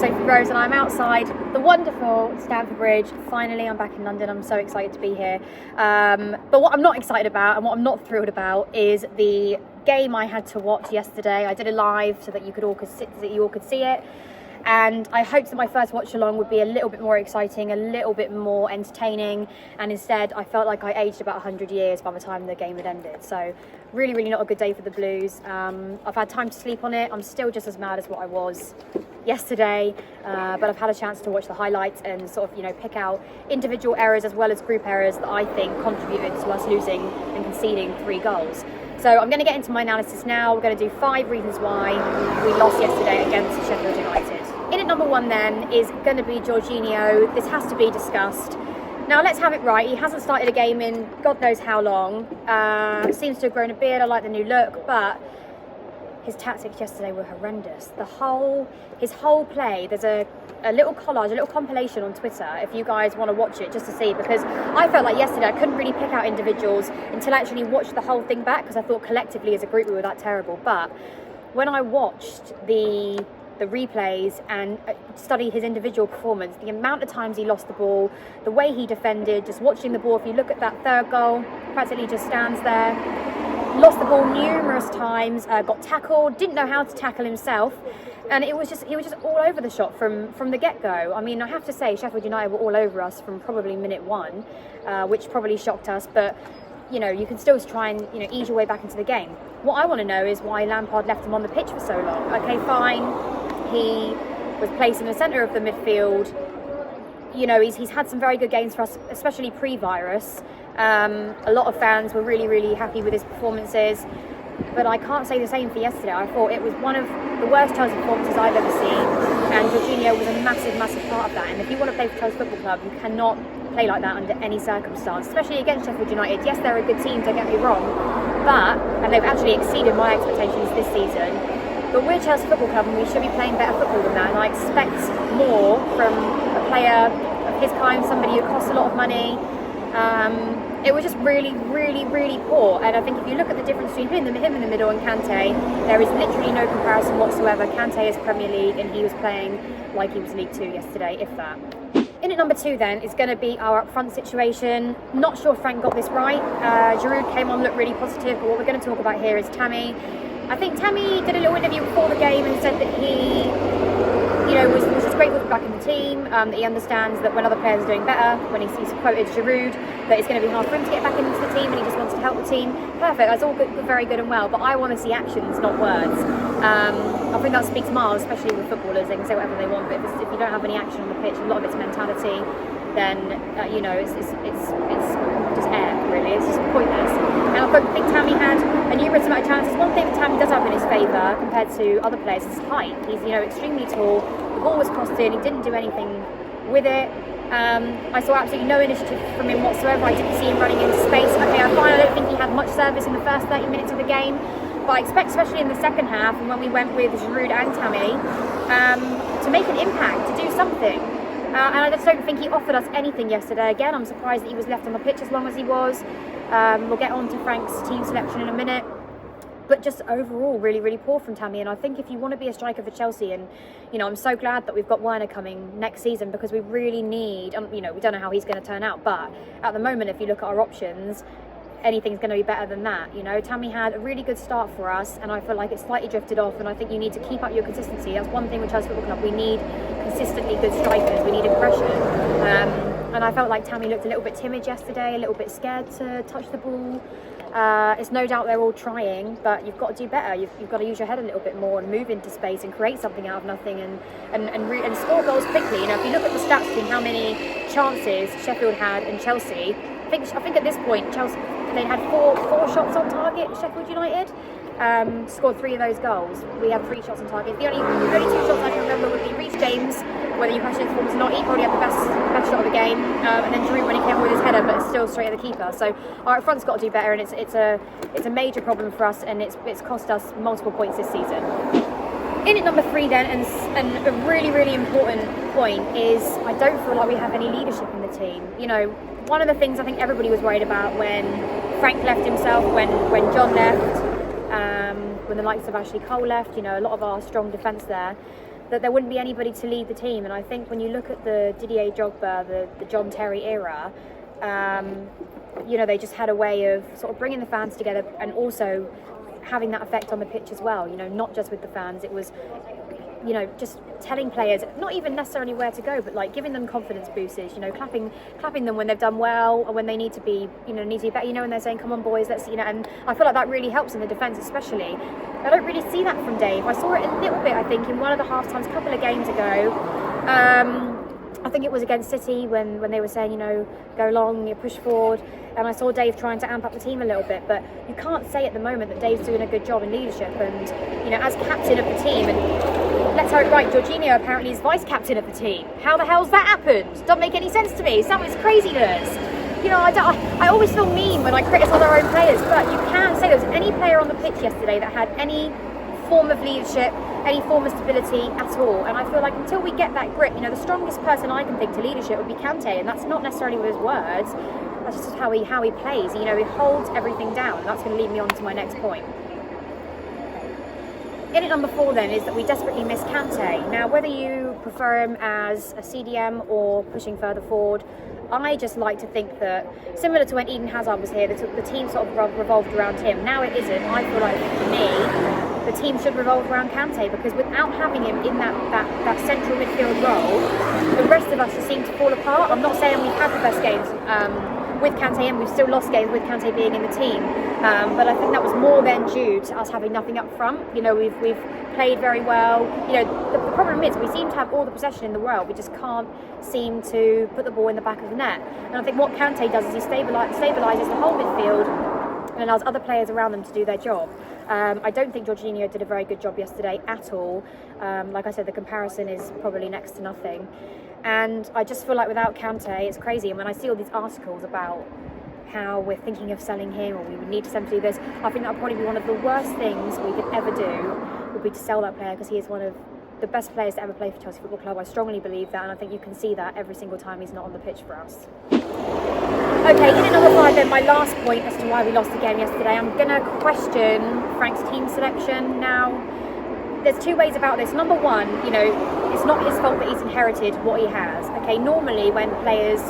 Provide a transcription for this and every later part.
Sophie Rose and I'm outside the wonderful Stamford Bridge. Finally, I'm back in London. I'm so excited to be here. But what I'm not excited about and what I'm not thrilled about is the game I had to watch yesterday. I did it live so that you all could see it. And I hoped that my first watch along would be a little bit more exciting, a little bit more entertaining, and instead I felt like I aged about 100 years by the time the game had ended. So really, really not a good day for the Blues. I've had time to sleep on it. I'm still just as mad as what I was yesterday, but I've had a chance to watch the highlights and sort of, pick out individual errors as well as group errors that I think contributed to us losing and conceding 3 goals. So I'm going to get into my analysis now. We're going to do 5 reasons why we lost yesterday against Sheffield United. In at number 1 then is going to be Jorginho. This has to be discussed. Now let's have it right. He hasn't started a game in God knows how long. Seems to have grown a beard. I like the new look, but his tactics yesterday were horrendous. His whole play, there's a little collage, a little compilation on Twitter if you guys want to watch it just to see, because I felt like yesterday I couldn't really pick out individuals until I actually watched the whole thing back, because I thought collectively as a group we were that terrible. But when I watched the replays and studied his individual performance, the amount of times he lost the ball, the way he defended, just watching the ball, if you look at that 3rd goal, practically just stands there, lost the ball numerous times, got tackled, didn't know how to tackle himself, and he was just all over the shop from the get-go. I mean, I have to say Sheffield United were all over us from probably minute 1, which probably shocked us, but you can still try and ease your way back into the game. What I want to know is why Lampard left him on the pitch for so long. Okay, fine, he was placed in the centre of the midfield. He's had some very good games for us, especially pre-virus. A lot of fans were really, really happy with his performances, but I can't say the same for yesterday. I thought it was one of the worst Chelsea performances I've ever seen, and Jorginho was a massive, massive part of that. And if you want to play for Chelsea Football Club, you cannot play like that under any circumstance, especially against Sheffield United. Yes, they're a good team, don't get me wrong, and they've actually exceeded my expectations this season. But we're Chelsea Football Club and we should be playing better football than that, and I expect more from a player of his kind, somebody who costs a lot of money. It was just really, really, really poor, and I think if you look at the difference between him in the middle and Kante, there is literally no comparison whatsoever. Kante is Premier League and he was playing like he was League 2 yesterday, if that. In at number 2 then is going to be our up front situation. Not sure Frank got this right. Giroud came on, looked really positive, but what we're going to talk about here is Tammy. I think Tammy did a little interview before the game and said that he was just grateful to be back in the team, that he understands that when other players are doing better, when he's quoted Giroud, that it's going to be hard for him to get back into the team and he just wants to help the team. Perfect, that's all good, very good and well, but I want to see actions, not words. I think that speaks miles, especially with footballers. They can say whatever they want, but if you don't have any action on the pitch, a lot of it's mentality, then it's just air, really. It's just pointless. And I think Tammy had a numerous amount of chances. One thing that Tammy does have in his favour compared to other players is height. He's extremely tall. The ball was crossed in. He didn't do anything with it. I saw absolutely no initiative from him whatsoever. I didn't see him running into space. Okay, I don't think he had much service in the first 30 minutes of the game, but I expect, especially in the second half, and when we went with Giroud and Tammy, to make an impact, to do something. And I just don't think he offered us anything yesterday. Again, I'm surprised that he was left on the pitch as long as he was. We'll get on to Frank's team selection in a minute. But just overall, really, really poor from Tammy. And I think if you want to be a striker for Chelsea, and, I'm so glad that we've got Werner coming next season, because we really need, we don't know how he's going to turn out. But at the moment, if you look at our options, anything's going to be better than that. Tammy had a really good start for us, and I feel like it slightly drifted off, and I think you need to keep up your consistency. That's one thing with Chelsea Football Club. We need consistently good strikers. We need aggression. And I felt like Tammy looked a little bit timid yesterday, a little bit scared to touch the ball. It's no doubt they're all trying, but you've got to do better. You've got to use your head a little bit more and move into space and create something out of nothing and score goals quickly. If you look at the stats between how many chances Sheffield had and Chelsea, I think at this point Chelsea, they had four shots on target. Sheffield United scored 3 of those goals. We had 3 shots on target. The only 2 shots I can remember would be Reece James, whether you question his performance or not. He probably had the best shot of the game, and then Giroud when he came with his header, but still straight at the keeper. So our front's got to do better, and it's a major problem for us, and it's cost us multiple points this season. In at number 3 then, and a really, really important point is I don't feel like we have any leadership in the team. One of the things I think everybody was worried about when Frank left himself, when John left, when the likes of Ashley Cole left, a lot of our strong defence there. that there wouldn't be anybody to lead the team. And I think when you look at the Didier Drogba, the John Terry era, you know, they just had a way of sort of bringing the fans together and also having that effect on the pitch as well. You know, not just with the fans, it was, you know, just telling players not even necessarily where to go, but like giving them confidence boosters, you know, clapping them when they've done well or when they need to be better, you know, and they're saying, come on boys, let's, you know. And I feel like that really helps in the defence especially. I don't really see that from Dave. I saw it a little bit, I think, in one of the half times a couple of games ago. I think it was against City when they were saying, you know, go long, you push forward. And I saw Dave trying to amp up the team a little bit, but you can't say at the moment that Dave's doing a good job in leadership. And, you know, as captain of the team, and let's have it right, Jorginho apparently is vice captain of the team. How the hell's that happened? Doesn't make any sense to me. Some is craziness. You know, I always feel mean when I criticise our own players, but you can't say there was any player on the pitch yesterday that had any form of leadership, any form of stability at all. And I feel like until we get that grit, you know, the strongest person I can think to leadership would be Kante, and that's not necessarily with his words, that's just how he plays. You know, he holds everything down, and that's going to lead me on to my next point. In at number 4 then is that we desperately miss Kante. Now, whether you prefer him as a CDM or pushing further forward, I just like to think that, similar to when Eden Hazard was here, the team sort of revolved around him. Now it isn't. I feel like, for me, the team should revolve around Kante, because without having him in that central midfield role, the rest of us just seem to fall apart. I'm not saying we've had the best games with Kante, and we've still lost games with Kante being in the team, but I think that was more than due to us having nothing up front. You know, we've played very well. You know, the problem is we seem to have all the possession in the world, we just can't seem to put the ball in the back of the net. And I think what Kante does is he stabilises the whole midfield and allows other players around them to do their job. I don't think Jorginho did a very good job yesterday at all. Like I said, the comparison is probably next to nothing. And I just feel like without Kante, it's crazy. And when I see all these articles about how we're thinking of selling him, or we would need to send him to do this, I think that would probably be one of the worst things we could ever do, would be to sell that player, because he is one of the best players to ever play for Chelsea Football Club. I strongly believe that, and I think you can see that every single time he's not on the pitch for us. Okay, in at number 5 then, my last point as to why we lost the game yesterday. I'm going to question Frank's team selection. Now, there's 2 ways about this. Number 1, you know, it's not his fault that he's inherited what he has. Okay, normally when players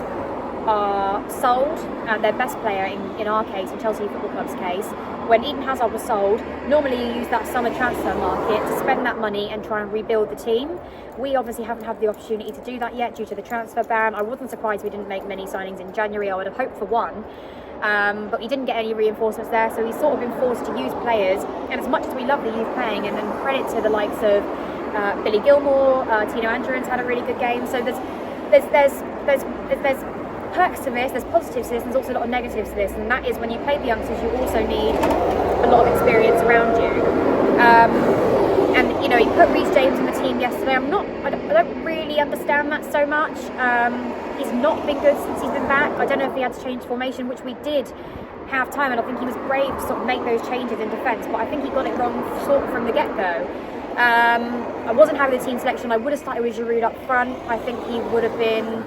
are sold, their best player in our case, in Chelsea Football Club's case, when Eden Hazard was sold, normally you use that summer transfer market to spend that money and try and rebuild the team. We obviously haven't had the opportunity to do that yet due to the transfer ban. I wasn't surprised we didn't make many signings in January. I would have hoped for one. But we didn't get any reinforcements there, so we've sort of been forced to use players. And as much as we love the youth playing, and credit to the likes of Billy Gilmore, Tino Andrew's had a really good game. So there's perks to this, there's positives to this, there's also a lot of negatives to this, and that is when you play the youngsters, you also need a lot of experience around you. And you know, he put Reece James in the team yesterday. I don't really understand that so much. He's not been good since he's been back. I don't know if he had to change formation, which we did half time, and I think he was brave to sort of make those changes in defence, but I think he got it wrong sort of from the get-go. I wasn't happy with the team selection. I would have started with Giroud up front. I think he would have been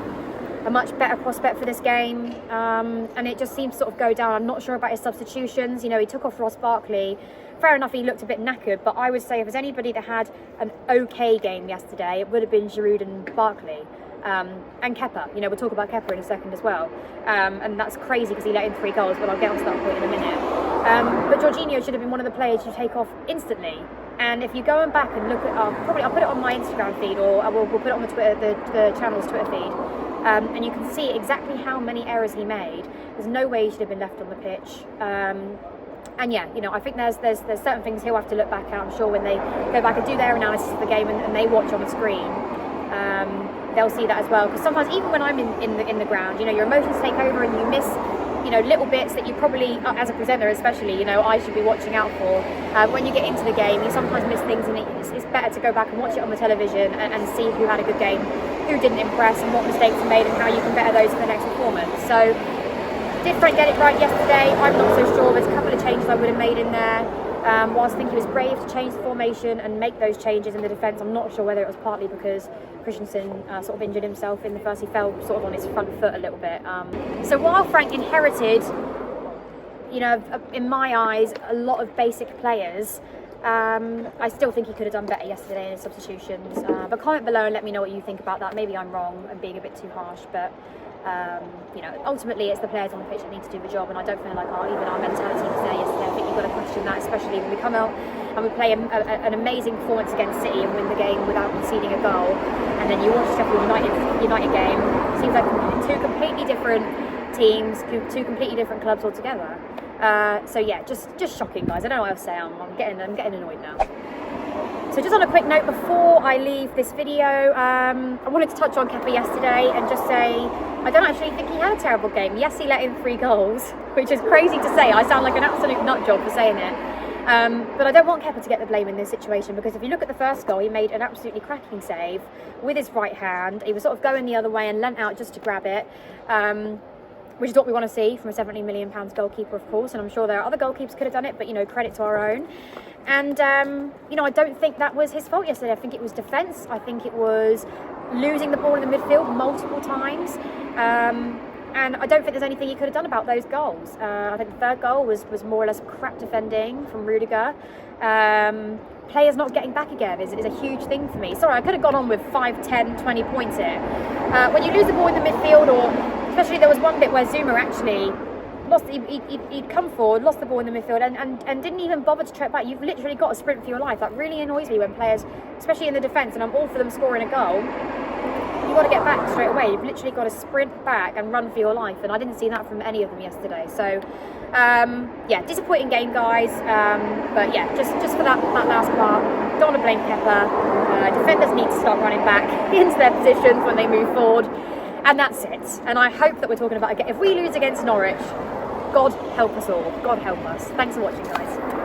a much better prospect for this game, and it just seems to sort of go down. I'm not sure about his substitutions. You know, he took off Ross Barkley. Fair enough, he looked a bit knackered, but I would say if there's anybody that had an okay game yesterday, it would have been Giroud and Barkley. And Kepa. You know, we'll talk about Kepa in a second as well. And that's crazy because he let in 3 goals, but I'll get onto that point in a minute. But Jorginho should have been one of the players you take off instantly. And if you go and back and look at, I'll put it on my Instagram feed, or we'll put it on the channel's Twitter feed. And you can see exactly how many errors he made. There's no way he should have been left on the pitch. And yeah, you know, I think there's certain things he'll have to look back at. I'm sure when they go back and do their analysis of the game and they watch on the screen, they'll see that as well. Because sometimes, even when I'm in the ground, you know, your emotions take over and you miss, you know, little bits that you probably, as a presenter especially, you know, I should be watching out for. When you get into the game, you sometimes miss things, and it's better to go back and watch it on the television and see who had a good game, who didn't impress, and what mistakes were made, and how you can better those for the next performance. So, did Frank get it right yesterday? I'm not so sure. There's a couple of changes I would have made in there. Whilst I think he was brave to change the formation and make those changes in the defence, I'm not sure whether it was partly because Christensen sort of injured himself in the first. He fell sort of on his front foot a little bit. So while Frank inherited, you know, in my eyes, a lot of basic players, I still think he could have done better yesterday in his substitutions. But comment below and let me know what you think about that. Maybe I'm wrong and being a bit too harsh, but you know, ultimately it's the players on the pitch that need to do the job, and I don't feel like even our mentality was there yesterday. I think you've got to question that, especially when we come out and we play an amazing performance against City and win the game without conceding a goal, and then you watch Sheffield United game. It seems like two completely different teams, two completely different clubs altogether. So yeah, just shocking, guys. I don't know what else to say. I'm getting annoyed now. So just on a quick note before I leave this video, I wanted to touch on Kepa yesterday and just say I don't actually think he had a terrible game. Yes, he let in 3 goals, which is crazy to say. I sound like an absolute nut job for saying it. But I don't want Kepa to get the blame in this situation, because if you look at the first goal, he made an absolutely cracking save with his right hand. He was sort of going the other way and leant out just to grab it. Which is what we want to see from a £70 million goalkeeper, of course, and I'm sure there are other goalkeepers could have done it, but, you know, credit to our own. And, you know, I don't think that was his fault yesterday. I think it was defence. I think it was losing the ball in the midfield multiple times. And I don't think there's anything he could have done about those goals. I think the third goal was more or less crap defending from Rudiger. Players not getting back again is a huge thing for me. Sorry, I could have gone on with 5, 10, 20 points here. When you lose the ball in the midfield, or especially there was one bit where Zuma actually lost, he'd come forward, lost the ball in the midfield and didn't even bother to track back. You've literally got to sprint for your life. That really annoys me when players, especially in the defence, and I'm all for them scoring a goal, you've got to get back straight away. You've literally got to sprint back and run for your life, and I didn't see that from any of them yesterday. So yeah, disappointing game, guys. But yeah, just for that last part, don't want to blame Kepa. Defenders need to start running back into their positions when they move forward, and that's it. And I hope that we're talking about, if we lose against Norwich, God help us all. God help us. Thanks for watching, guys.